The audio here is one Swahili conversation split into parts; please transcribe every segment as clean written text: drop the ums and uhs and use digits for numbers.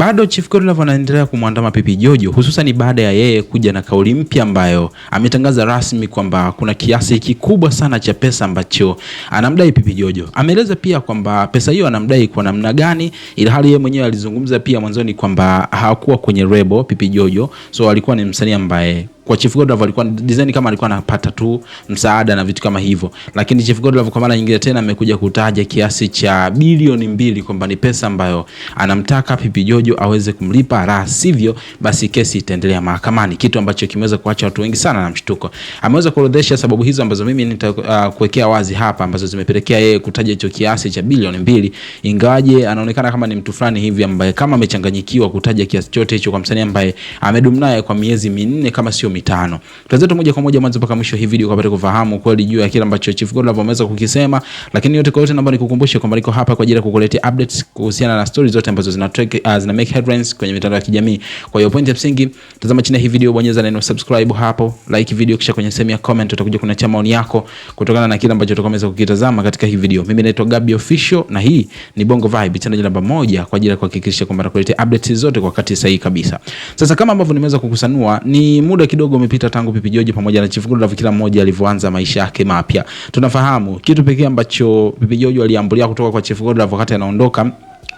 Bado Chief Godlove anaendelea kumwandama Pipi Jojo, hususan baada ya yeye kuja na kauli mpya ambayo ametangaza rasmi kwamba kuna kiasi kikubwa sana cha pesa ambacho anamdai Pipi Jojo. Ameeleza pia kwamba pesa hiyo anamdai kwa namna gani, ila hali yeye mwenyewe alizungumza pia mwanzoni kwamba hakuwa kwenye rebo Pipi Jojo, so alikuwa ni msanii ambaye kwa Chief Godlove alikuwa design kama alikuwa anapata tu msaada na vitu kama hivyo, lakini Chief Godlove kwa mara nyingine tena amekuja kutaja kiasi cha bilioni 2 kwamba ni pesa ambayo anamtaka Pipi Jojo aweze kumlipa, la sivyo basi kesi itaendelea mahakamani, kitu ambacho kimeweza kuacha watu wengi sana na mshtuko. Ameweza kuorodhesha sababu hizo ambazo mimi nitakuwekea wazi hapa, ambazo zimepelekea yeye kutaja hicho kiasi cha bilioni 2, ingawaje anaonekana kama ni mtu fulani hivi ambaye kama amechanganyikiwa kutaja kiasi chote hicho kwa msanii ambaye amedumu naye kwa miezi 4 kama sio 5. Tuanze moja kwa moja mwanzo mpaka mwisho hii video kupata kufahamu kweli juu ya kile ambacho Chief Godlove ameweza kukisema, lakini yote kwa yote naomba nikukumbushe kwamba niko hapa kwa ajili ya kukuletea updates kuhusiana na stories zote ambazo zina make headlines kwenye mitandao ya kijamii. Kwa hiyo point ya msingi, tazama chini ya hii video, bonyeza neno subscribe hapo, like video, kisha kwenye sehemu ya comment utakuja kunacha maoni yako kutokana na kile ambacho utakomeza kukitazama katika hii video. Mimi naitwa Gabby Official na hii ni Bongo Vibe, channel namba 1 kwa ajili ya kuhakikisha kwamba nakuletea updates zote kwa wakati sahihi kabisa. Sasa kama ambavyo nimeweza kukusanua, ni muda kidogo umepita tangu Pipi Jojo pamoja na Chief Godlove kila mmoja alivyoanza maisha yake mapya. Tunafahamu kitu pekee ambacho Pipi Jojo aliambulia kutoka kwa Chief Godlove wakati anaondoka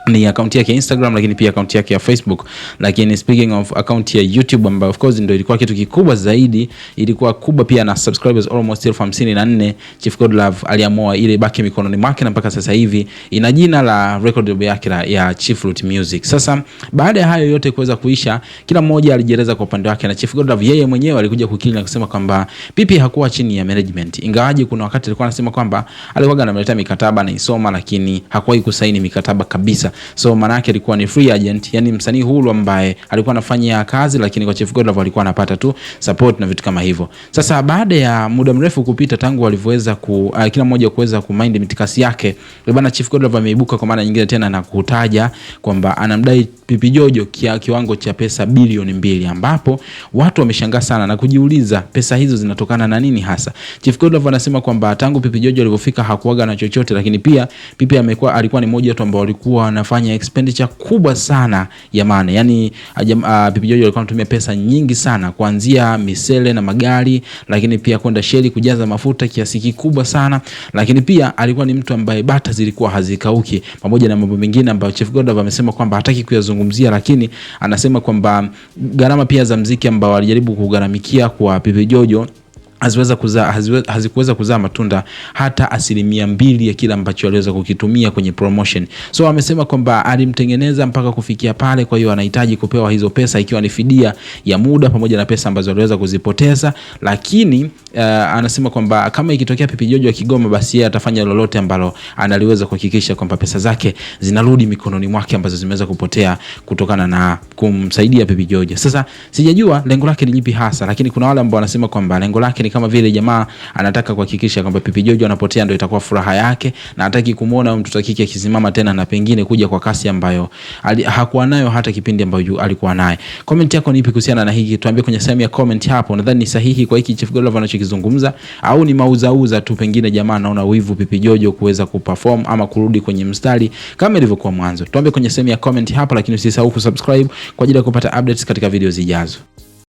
ni akaunti yake ya Instagram, lakini pia akaunti yake ya Facebook. Lakini speaking of akaunti ya YouTube ambayo of course ndio ilikuwa kitu kikubwa zaidi, ilikuwa kubwa pia na subscribers almost 54,000, Chief Godlove aliamua ile baki mikononi mwake na mpaka sasa hivi ina jina la record label yake ya Chief Root Music. Sasa baada ya hayo yote kuweza kuisha, kila mmoja alijieleza kwa upande wake, na Chief Godlove yeye mwenyewe alikuja kukiri na kusema kwamba Pipi hakuwa chini ya management, ingawaje kuna wakati alikuwa anasema kwamba alikuwa anamletea mikataba na isoma, lakini hakuwahi kusaini mikataba kabisa. So maana yake alikuwa ni free agent, yani msanii huru ambaye alikuwa anafanya kazi, lakini kwa Chief Godlove alikuwa anapata tu support na vitu kama hivyo. Sasa baada ya muda mrefu kupita tangu walivyoweza kila mmoja kuweza kumind mitikasi yake, bwana Chief Godlove ameibuka kwa maana nyingine tena na kutaja kwamba anamdai Pipi Jojo kiwango cha pesa bilioni 2, ambapo watu wameshangaa sana na kujiuliza pesa hizo zinatokana na nini hasa. Chief Godlove anasema kwamba tangu Pipi Jojo alipofika hakuaga na chochote, lakini pia Pipi alikuwa ni mmoja tu ambao walikuwa wanafanya expenditure kubwa sana ya maana. Yani Pipi Jojo alikuwa anatumia pesa nyingi sana kuanzia misele na magari, lakini pia kwenda sheli kujaza mafuta kiasi kikubwa sana, lakini pia alikuwa ni mtu ambaye bata zilikuwa hazikauki, pamoja na mambo mengine ambayo Chief Godlove amesema kwamba hataki kuyazungumzia, lakini anasema kwamba gharama pia za muziki ambao alijaribu kugharamikia kwa Pipi Jojo hazikuweza kuzaa matunda hata 2% ya kila ambacho aliweza kukitumia kwenye promotion. So amesema kwamba alimtengeneza mpaka kufikia pale, kwa hiyo anahitaji kupewa hizo pesa ikiwa ni fidia ya muda pamoja na pesa ambazo aliweza kuzipoteza, lakini anasema kwamba kama ikitokea Pipi Jojo akigoma, basi yeye atafanya lolote ambalo analiweza kuhakikisha kwamba pesa zake zinarudi mikononi mwake ambazo zimeweza kupotea kutokana na kumsaidia Pipi Jojo. Sasa sijajua lengo lake ni lipi hasa, lakini kuna wale ambao wanasema kwamba lengo lake ni kama vile jamaa anataka kuhakikisha kwamba Pipi Jojo anapotea ndio itakuwa furaha yake, na hataki kumuona mtoto kike akisimama tena na pengine kuja kwa kasi ambayo hakuwa nayo hata kipindi ambayo alikuwa naye. Comment yako ni ipi kuhusiana na hiki? Tuambie kwenye sehemu ya comment hapo. Nadhani ni sahihi kwa hiki Chief Godlove anachokizungumza, au ni mauzauza tu, pengine jamaa anaona wivu Pipi Jojo kuweza kuperform ama kurudi kwenye mstari kama ilivyokuwa mwanzo? Tuambie kwenye sehemu ya comment hapo, lakini usisahau kusubscribe kwa ajili ya kupata updates katika video zijazo.